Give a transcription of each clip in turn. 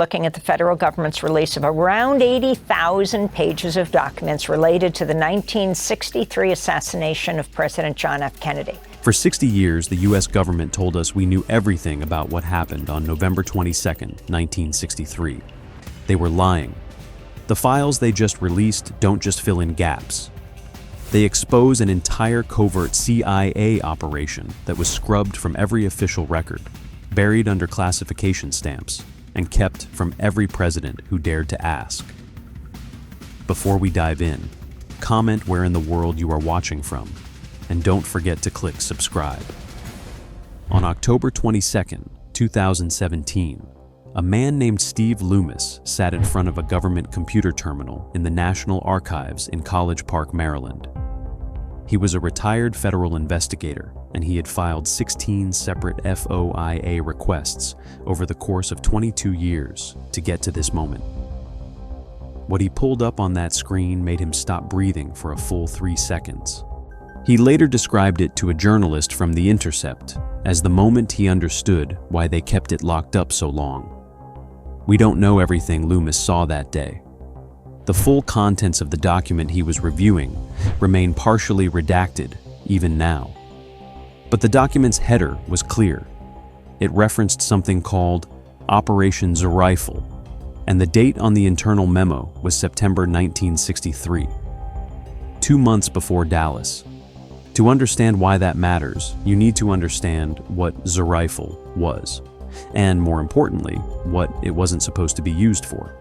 looking at the federal government's release of around 80,000 pages of documents related to the 1963 assassination of President John F. Kennedy. For 60 years, the U.S. government told us we knew everything about what happened on November 22, 1963. They were lying. The files they just released don't just fill in gaps. They expose an entire covert CIA operation that was scrubbed from every official record, buried under classification stamps, and kept from every president who dared to ask. Before we dive in, comment where in the world you are watching from, and don't forget to click subscribe. On October 22, 2017, a man named Steve Loomis sat in front of a government computer terminal in the National Archives in College Park, Maryland. He was a retired federal investigator, and he had filed 16 separate FOIA requests over the course of 22 years to get to this moment. What he pulled up on that screen made him stop breathing for a full 3 seconds. He later described it to a journalist from The Intercept as the moment he understood why they kept it locked up so long. We don't know everything Loomis saw that day. The full contents of the document he was reviewing remain partially redacted even now. But the document's header was clear. It referenced something called Operation Rifle, and the date on the internal memo was September 1963, 2 months before Dallas. To understand why that matters, you need to understand what Rifle was, and more importantly, what it wasn't supposed to be used for.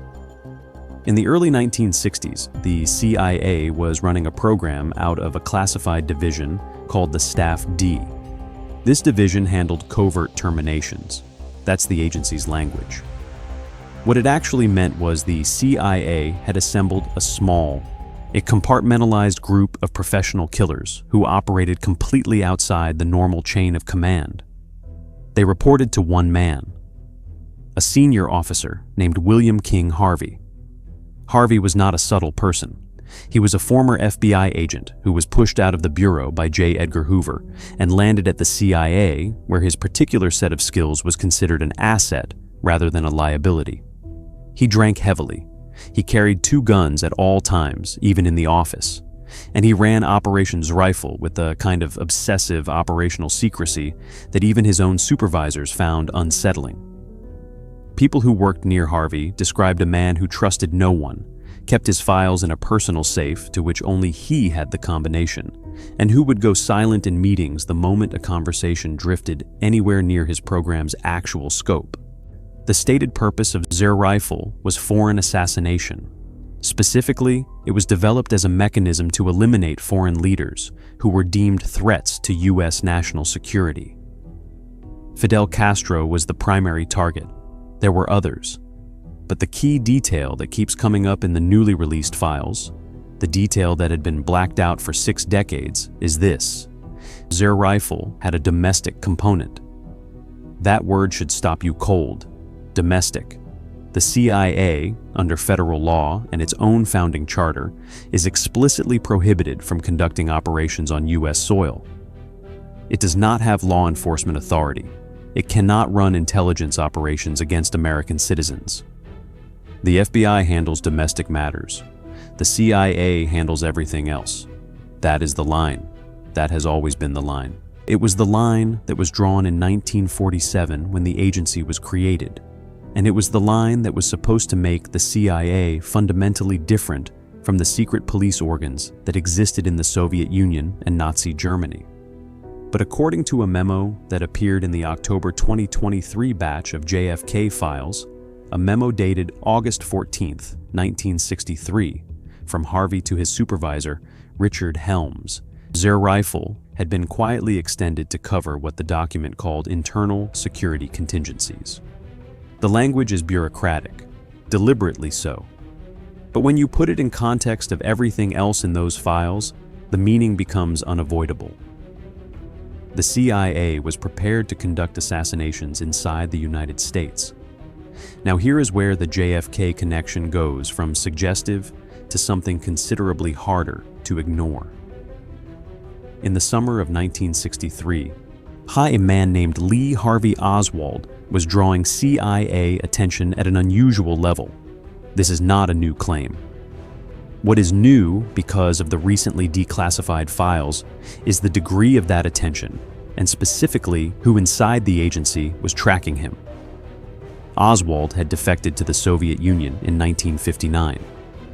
In the early 1960s, the CIA was running a program out of a classified division called the Staff D. This division handled covert terminations. That's the agency's language. What it actually meant was the CIA had assembled a compartmentalized group of professional killers who operated completely outside the normal chain of command. They reported to one man, a senior officer named William King Harvey. Harvey was not a subtle person. He was a former FBI agent who was pushed out of the bureau by J. Edgar Hoover and landed at the CIA, where his particular set of skills was considered an asset rather than a liability. He drank heavily. He carried 2 guns at all times, even in the office. And he ran Operation Rifle with a kind of obsessive operational secrecy that even his own supervisors found unsettling. People who worked near Harvey described a man who trusted no one, kept his files in a personal safe to which only he had the combination, and who would go silent in meetings the moment a conversation drifted anywhere near his program's actual scope. The stated purpose of Rifle was foreign assassination. Specifically, it was developed as a mechanism to eliminate foreign leaders who were deemed threats to U.S. national security. Fidel Castro was the primary target. There were others. But the key detail that keeps coming up in the newly released files, the detail that had been blacked out for 6 decades, is this. Rifle had a domestic component. That word should stop you cold. Domestic. The CIA, under federal law and its own founding charter, is explicitly prohibited from conducting operations on U.S. soil. It does not have law enforcement authority. It cannot run intelligence operations against American citizens. The FBI handles domestic matters. The CIA handles everything else. That is the line. That has always been the line. It was the line that was drawn in 1947 when the agency was created. And it was the line that was supposed to make the CIA fundamentally different from the secret police organs that existed in the Soviet Union and Nazi Germany. But according to a memo that appeared in the October 2023 batch of JFK files, a memo dated August 14, 1963, from Harvey to his supervisor, Richard Helms, Rifle had been quietly extended to cover what the document called internal security contingencies. The language is bureaucratic, deliberately so. But when you put it in context of everything else in those files, the meaning becomes unavoidable. The CIA was prepared to conduct assassinations inside the United States. Now here is where the JFK connection goes from suggestive to something considerably harder to ignore. In the summer of 1963, A man named Lee Harvey Oswald was drawing CIA attention at an unusual level. This is not a new claim. What is new, because of the recently declassified files, is the degree of that attention, and specifically who inside the agency was tracking him. Oswald had defected to the Soviet Union in 1959.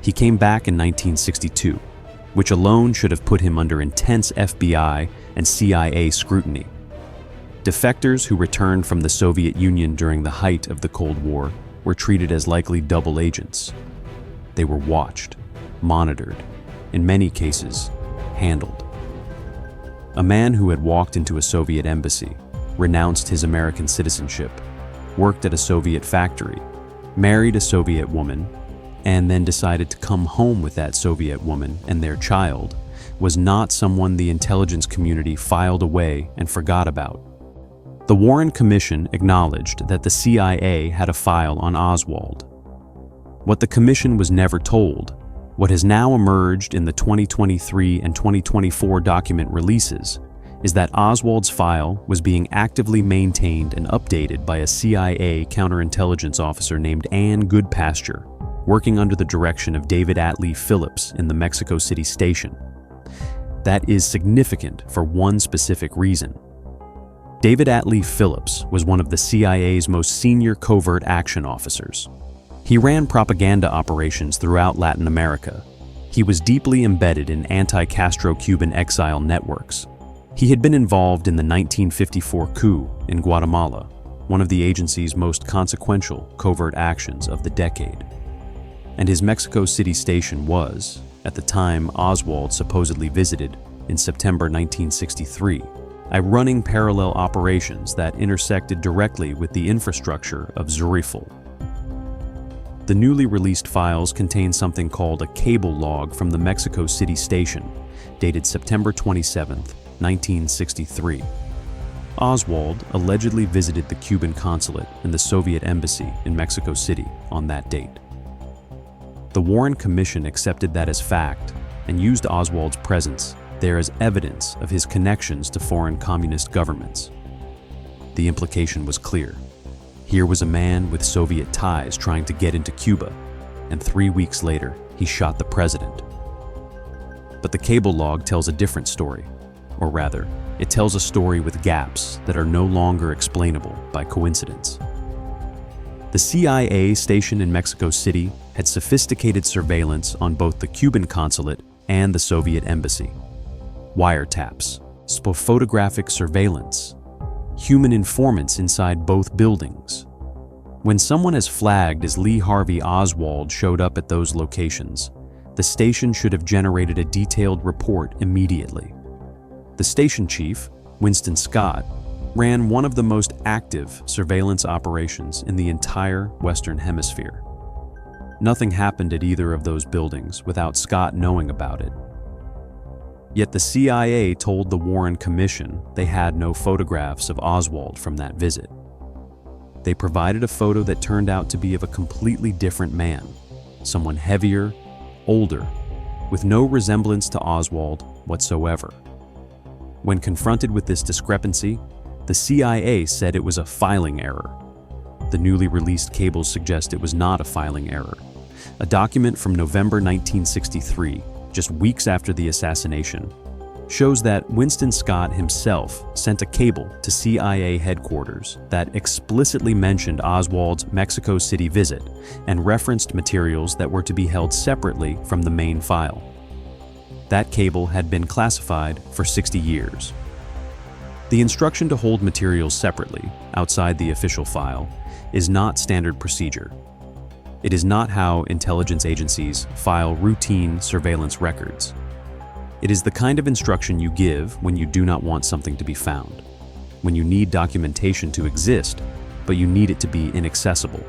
He came back in 1962, which alone should have put him under intense FBI and CIA scrutiny. Defectors who returned from the Soviet Union during the height of the Cold War were treated as likely double agents. They were watched, monitored, in many cases, handled. A man who had walked into a Soviet embassy, renounced his American citizenship, worked at a Soviet factory, married a Soviet woman, and then decided to come home with that Soviet woman and their child was not someone the intelligence community filed away and forgot about. The Warren Commission acknowledged that the CIA had a file on Oswald. What the Commission was never told, what has now emerged in the 2023 and 2024 document releases, is that Oswald's file was being actively maintained and updated by a CIA counterintelligence officer named Ann Goodpasture, working under the direction of David Atlee Phillips in the Mexico City station. That is significant for one specific reason. David Atlee Phillips was one of the CIA's most senior covert action officers. He ran propaganda operations throughout Latin America. He was deeply embedded in anti-Castro Cuban exile networks. He had been involved in the 1954 coup in Guatemala, one of the agency's most consequential covert actions of the decade. And his Mexico City station was, at the time Oswald supposedly visited in September 1963, running parallel operations that intersected directly with the infrastructure of Zurifel. The newly released files contain something called a cable log from the Mexico City station, dated September 27, 1963. Oswald allegedly visited the Cuban consulate and the Soviet embassy in Mexico City on that date. The Warren Commission accepted that as fact and used Oswald's presence there as evidence of his connections to foreign communist governments. The implication was clear. Here was a man with Soviet ties trying to get into Cuba, and 3 weeks later, he shot the president. But the cable log tells a different story, or rather, it tells a story with gaps that are no longer explainable by coincidence. The CIA station in Mexico City had sophisticated surveillance on both the Cuban consulate and the Soviet embassy. Wiretaps, photographic surveillance, human informants inside both buildings. When someone as flagged as Lee Harvey Oswald showed up at those locations, the station should have generated a detailed report immediately. The station chief, Winston Scott, ran one of the most active surveillance operations in the entire Western Hemisphere. Nothing happened at either of those buildings without Scott knowing about it. Yet the CIA told the Warren Commission they had no photographs of Oswald from that visit. They provided a photo that turned out to be of a completely different man, someone heavier, older, with no resemblance to Oswald whatsoever. When confronted with this discrepancy, the CIA said it was a filing error. The newly released cables suggest it was not a filing error. A document from November 1963, just weeks after the assassination, shows that Winston Scott himself sent a cable to CIA headquarters that explicitly mentioned Oswald's Mexico City visit and referenced materials that were to be held separately from the main file. That cable had been classified for 60 years. The instruction to hold materials separately, outside the official file, is not standard procedure. It is not how intelligence agencies file routine surveillance records. It is the kind of instruction you give when you do not want something to be found, when you need documentation to exist, but you need it to be inaccessible.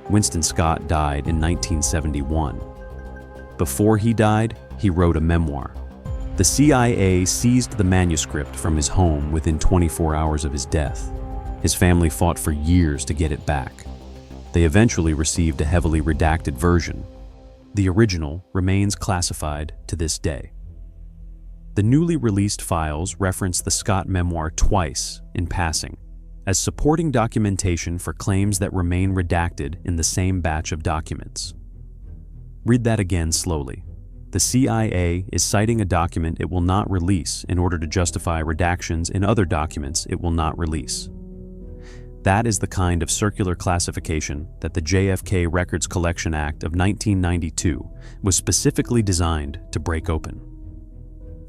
Winston Scott died in 1971. Before he died, he wrote a memoir. The CIA seized the manuscript from his home within 24 hours of his death. His family fought for years to get it back. They eventually received a heavily redacted version. The original remains classified to this day. The newly released files reference the Scott memoir twice in passing, as supporting documentation for claims that remain redacted in the same batch of documents. Read that again slowly. The CIA is citing a document it will not release in order to justify redactions in other documents it will not release. That is the kind of circular classification that the JFK Records Collection Act of 1992 was specifically designed to break open.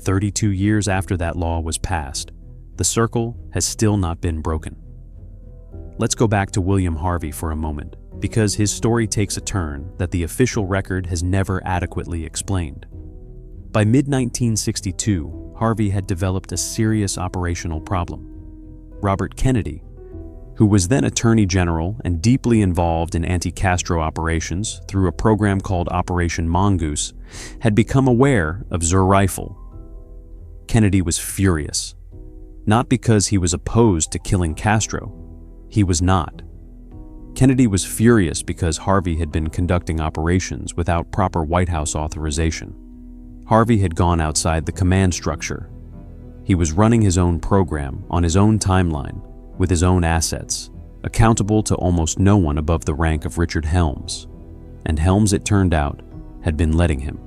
32 years after that law was passed, the circle has still not been broken. Let's go back to William Harvey for a moment, because his story takes a turn that the official record has never adequately explained. By mid-1962, Harvey had developed a serious operational problem. Robert Kennedy, who was then Attorney General and deeply involved in anti-Castro operations through a program called Operation Mongoose, had become aware of Zur Rifle. Kennedy was furious, not because he was opposed to killing Castro. He was not. Kennedy was furious because Harvey had been conducting operations without proper White House authorization. Harvey had gone outside the command structure. He was running his own program on his own timeline, with his own assets, accountable to almost no one above the rank of Richard Helms. And Helms, it turned out, had been letting him.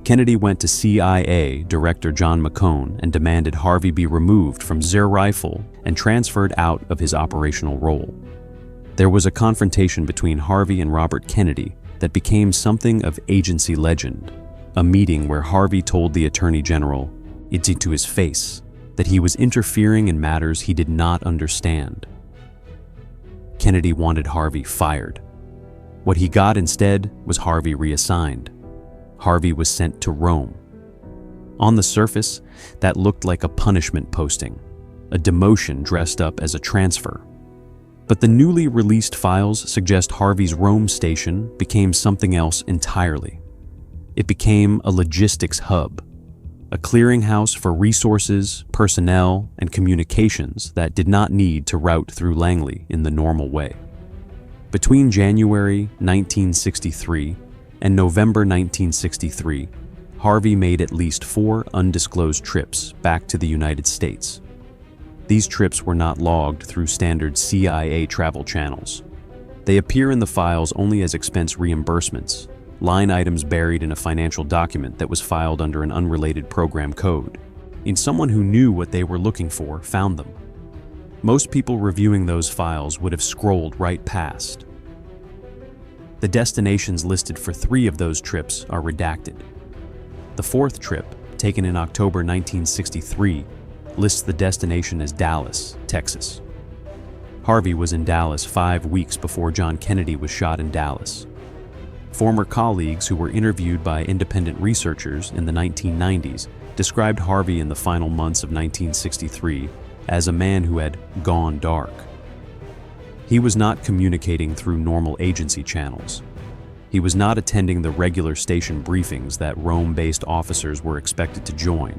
Kennedy went to CIA Director John McCone and demanded Harvey be removed from Zur Rifle and transferred out of his operational role. There was a confrontation between Harvey and Robert Kennedy that became something of agency legend, a meeting where Harvey told the Attorney General, to his face, that he was interfering in matters he did not understand. Kennedy wanted Harvey fired. What he got instead was Harvey reassigned. Harvey was sent to Rome. On the surface, that looked like a punishment posting, a demotion dressed up as a transfer. But the newly released files suggest Harvey's Rome station became something else entirely. It became a logistics hub, a clearinghouse for resources, personnel, and communications that did not need to route through Langley in the normal way. Between January 1963 and November 1963, Harvey made at least 4 undisclosed trips back to the United States. These trips were not logged through standard CIA travel channels. They appear in the files only as expense reimbursements, line items buried in a financial document that was filed under an unrelated program code. And someone who knew what they were looking for found them. Most people reviewing those files would have scrolled right past. The destinations listed for 3 of those trips are redacted. The 4th trip, taken in October 1963, lists the destination as Dallas, Texas. Harvey was in Dallas 5 weeks before John Kennedy was shot in Dallas. Former colleagues who were interviewed by independent researchers in the 1990s described Harvey in the final months of 1963 as a man who had gone dark. He was not communicating through normal agency channels. He was not attending the regular station briefings that Rome-based officers were expected to join.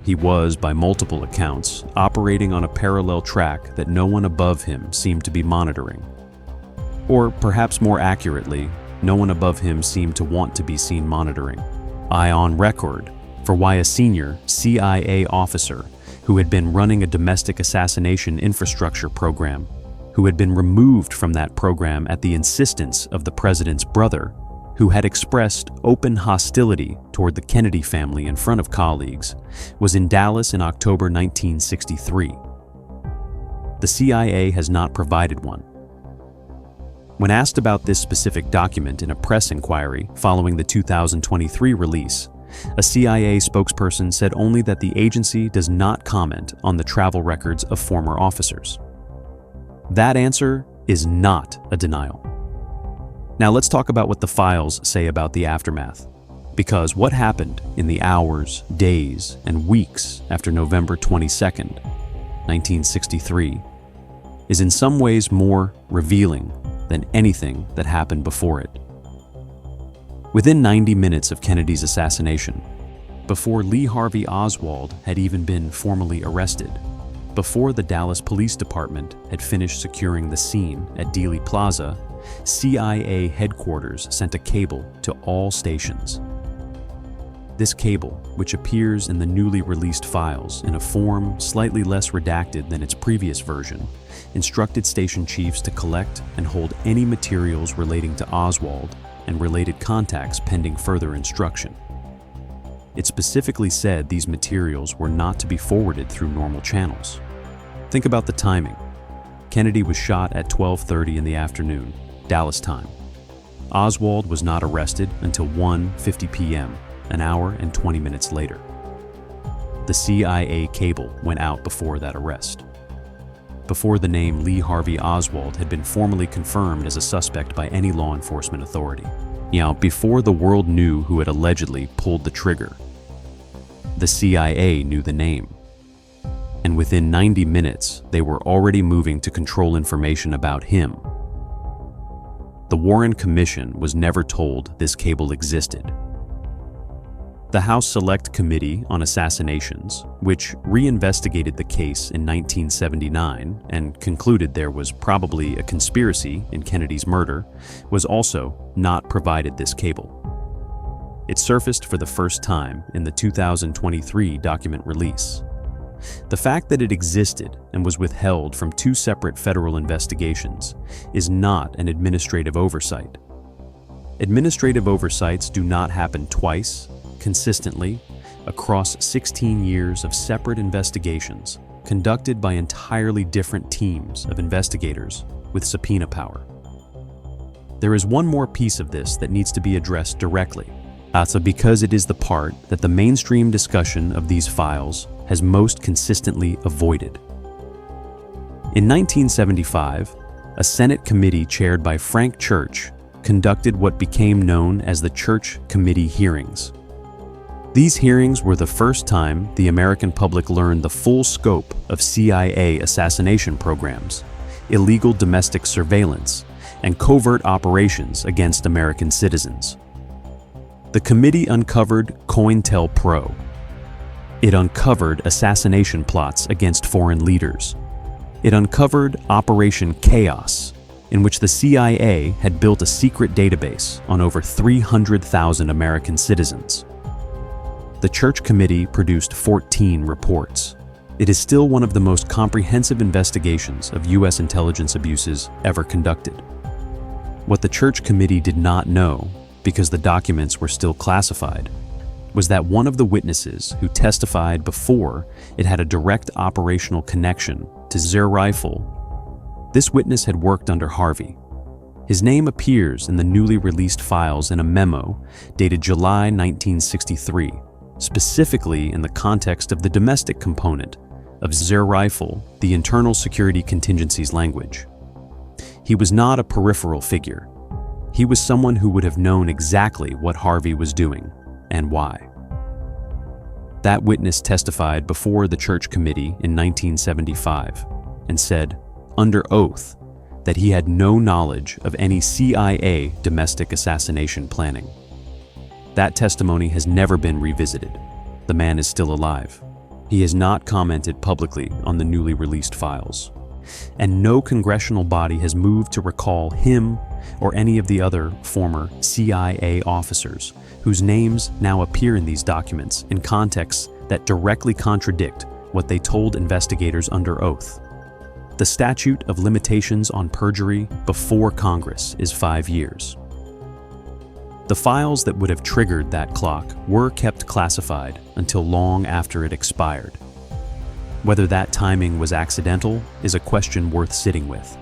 He was, by multiple accounts, operating on a parallel track that no one above him seemed to be monitoring. Or, perhaps more accurately, no one above him seemed to want to be seen monitoring. I on record for why a senior CIA officer who had been running a domestic assassination infrastructure program, who had been removed from that program at the insistence of the president's brother, who had expressed open hostility toward the Kennedy family in front of colleagues, was in Dallas in October 1963. The CIA has not provided one. When asked about this specific document in a press inquiry following the 2023 release, a CIA spokesperson said only that the agency does not comment on the travel records of former officers. That answer is not a denial. Now let's talk about what the files say about the aftermath. Because what happened in the hours, days, and weeks after November 22nd, 1963, is in some ways more revealing than anything that happened before it. Within 90 minutes of Kennedy's assassination, before Lee Harvey Oswald had even been formally arrested, before the Dallas Police Department had finished securing the scene at Dealey Plaza, CIA headquarters sent a cable to all stations. This cable, which appears in the newly released files in a form slightly less redacted than its previous version, instructed station chiefs to collect and hold any materials relating to Oswald and related contacts pending further instruction. It specifically said these materials were not to be forwarded through normal channels. Think about the timing. Kennedy was shot at 12:30 in the afternoon, Dallas time. Oswald was not arrested until 1:50 p.m., an hour and 20 minutes later. The CIA cable went out before that arrest. Before the name Lee Harvey Oswald had been formally confirmed as a suspect by any law enforcement authority. Before the world knew who had allegedly pulled the trigger. The CIA knew the name. And within 90 minutes, they were already moving to control information about him. The Warren Commission was never told this cable existed. The House Select Committee on Assassinations, which reinvestigated the case in 1979 and concluded there was probably a conspiracy in Kennedy's murder, was also not provided this cable. It surfaced for the first time in the 2023 document release. The fact that it existed and was withheld from two separate federal investigations is not an administrative oversight. Administrative oversights do not happen twice, consistently, across 16 years of separate investigations conducted by entirely different teams of investigators with subpoena power. There is one more piece of this that needs to be addressed directly, because it is the part that the mainstream discussion of these files has most consistently avoided. In 1975, a Senate committee chaired by Frank Church conducted what became known as the Church Committee hearings. These hearings were the first time the American public learned the full scope of CIA assassination programs, illegal domestic surveillance, and covert operations against American citizens. The committee uncovered COINTELPRO. It uncovered assassination plots against foreign leaders. It uncovered Operation Chaos, in which the CIA had built a secret database on over 300,000 American citizens. The Church Committee produced 14 reports. It is still one of the most comprehensive investigations of U.S. intelligence abuses ever conducted. What the Church Committee did not know, because the documents were still classified, was that one of the witnesses who testified before it had a direct operational connection to their rifle. This witness had worked under Harvey. His name appears in the newly released files in a memo dated July 1963, specifically in the context of the domestic component of their rifle, the internal security contingencies language. He was not a peripheral figure. He was someone who would have known exactly what Harvey was doing and why. That witness testified before the Church Committee in 1975 and said, under oath, that he had no knowledge of any CIA domestic assassination planning. That testimony has never been revisited. The man is still alive. He has not commented publicly on the newly released files. And no congressional body has moved to recall him or any of the other former CIA officers whose names now appear in these documents in contexts that directly contradict what they told investigators under oath. The statute of limitations on perjury before Congress is 5 years. The files that would have triggered that clock were kept classified until long after it expired. Whether that timing was accidental is a question worth sitting with.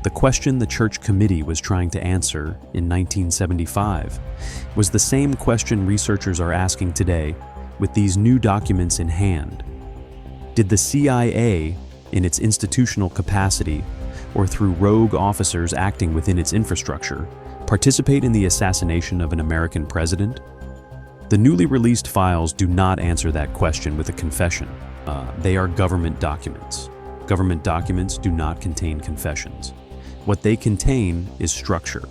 The question the Church Committee was trying to answer in 1975 was the same question researchers are asking today with these new documents in hand. Did the CIA, in its institutional capacity or through rogue officers acting within its infrastructure, participate in the assassination of an American president? The newly released files do not answer that question with a confession. They are government documents. Government documents do not contain confessions. What they contain is structure.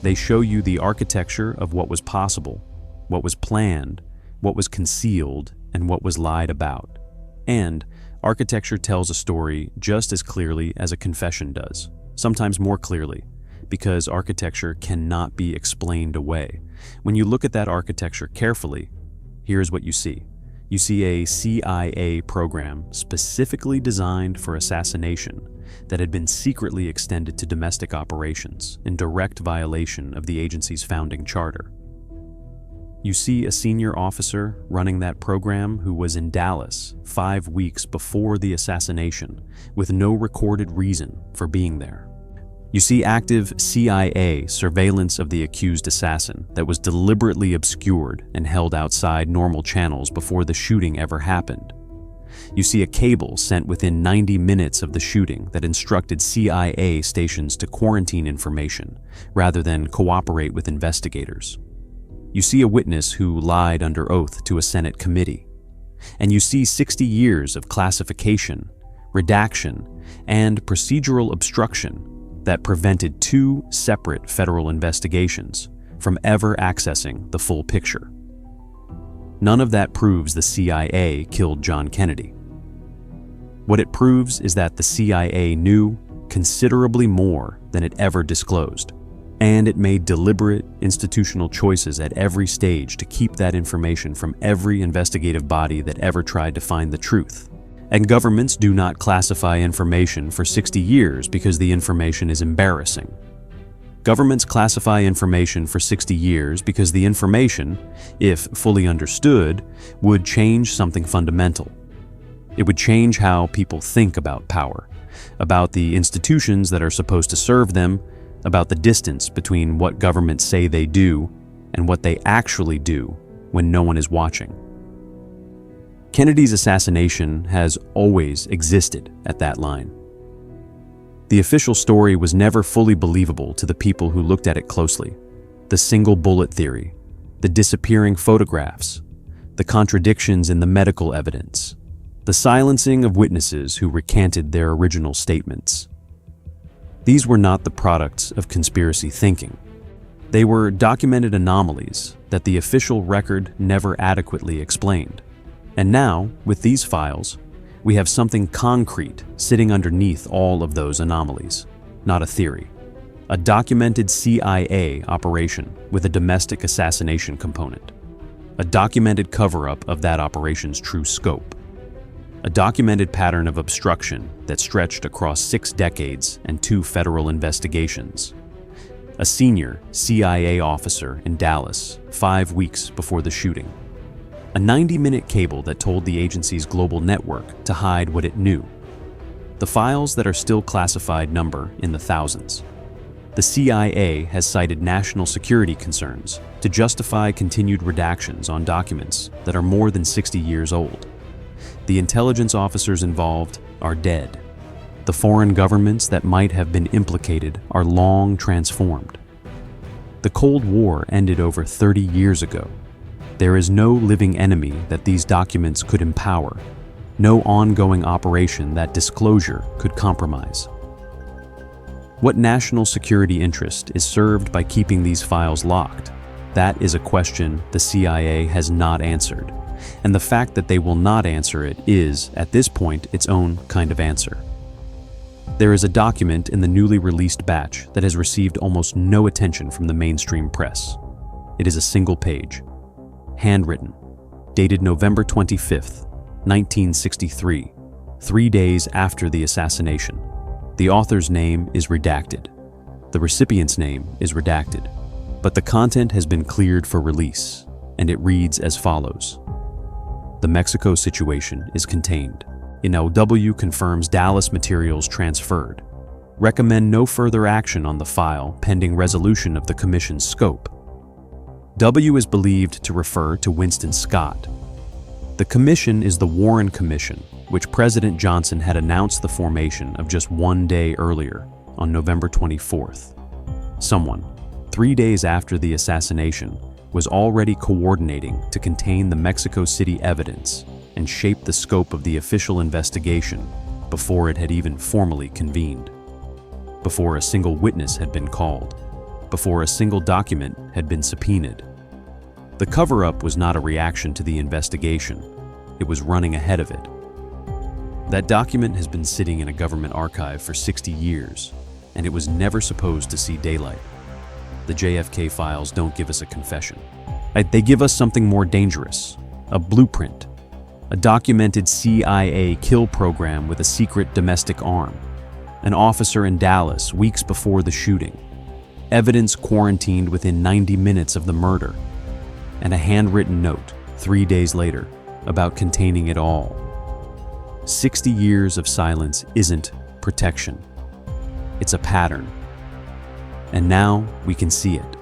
They show you the architecture of what was possible, what was planned, what was concealed, and what was lied about. And architecture tells a story just as clearly as a confession does, sometimes more clearly, because architecture cannot be explained away. When you look at that architecture carefully, here's what you see. You see a CIA program specifically designed for assassination that had been secretly extended to domestic operations in direct violation of the agency's founding charter. You see a senior officer running that program who was in Dallas 5 weeks before the assassination with no recorded reason for being there. You see active CIA surveillance of the accused assassin that was deliberately obscured and held outside normal channels before the shooting ever happened. You see a cable sent within 90 minutes of the shooting that instructed CIA stations to quarantine information rather than cooperate with investigators. You see a witness who lied under oath to a Senate committee. And you see 60 years of classification, redaction, and procedural obstruction that prevented 2 separate federal investigations from ever accessing the full picture. None of that proves the CIA killed John Kennedy. What it proves is that the CIA knew considerably more than it ever disclosed, and it made deliberate institutional choices at every stage to keep that information from every investigative body that ever tried to find the truth. And governments do not classify information for 60 years because the information is embarrassing. Governments classify information for 60 years because the information, if fully understood, would change something fundamental. It would change how people think about power, about the institutions that are supposed to serve them, about the distance between what governments say they do and what they actually do when no one is watching. Kennedy's assassination has always existed at that line. The official story was never fully believable to the people who looked at it closely. The single bullet theory, the disappearing photographs, the contradictions in the medical evidence, the silencing of witnesses who recanted their original statements. These were not the products of conspiracy thinking. They were documented anomalies that the official record never adequately explained. And now, with these files, we have something concrete sitting underneath all of those anomalies, not a theory. A documented CIA operation with a domestic assassination component. A documented cover-up of that operation's true scope. A documented pattern of obstruction that stretched across 6 decades and 2 federal investigations. A senior CIA officer in Dallas 5 weeks before the shooting. A 90-minute cable that told the agency's global network to hide what it knew. The files that are still classified number in the thousands. The CIA has cited national security concerns to justify continued redactions on documents that are more than 60 years old. The intelligence officers involved are dead. The foreign governments that might have been implicated are long transformed. The Cold War ended over 30 years ago. There is no living enemy that these documents could empower, no ongoing operation that disclosure could compromise. What national security interest is served by keeping these files locked? That is a question the CIA has not answered, and the fact that they will not answer it is, at this point, its own kind of answer. There is a document in the newly released batch that has received almost no attention from the mainstream press. It is a single page. Handwritten, dated November 25th, 1963, 3 days after the assassination. The author's name is redacted. The recipient's name is redacted. But the content has been cleared for release, and it reads as follows. The Mexico situation is contained. NLW confirms Dallas materials transferred. Recommend no further action on the file pending resolution of the commission's scope. W is believed to refer to Winston Scott. The commission is the Warren Commission, which President Johnson had announced the formation of just 1 day earlier, on November 24th. Someone, 3 days after the assassination, was already coordinating to contain the Mexico City evidence and shape the scope of the official investigation before it had even formally convened, before a single witness had been called, before a single document had been subpoenaed. The cover-up was not a reaction to the investigation. It was running ahead of it. That document has been sitting in a government archive for 60 years, and it was never supposed to see daylight. The JFK files don't give us a confession. They give us something more dangerous, a blueprint, a documented CIA kill program with a secret domestic arm, an officer in Dallas weeks before the shooting, evidence quarantined within 90 minutes of the murder, and a handwritten note 3 days later about containing it all. 60 years of silence isn't protection. It's a pattern. And now we can see it.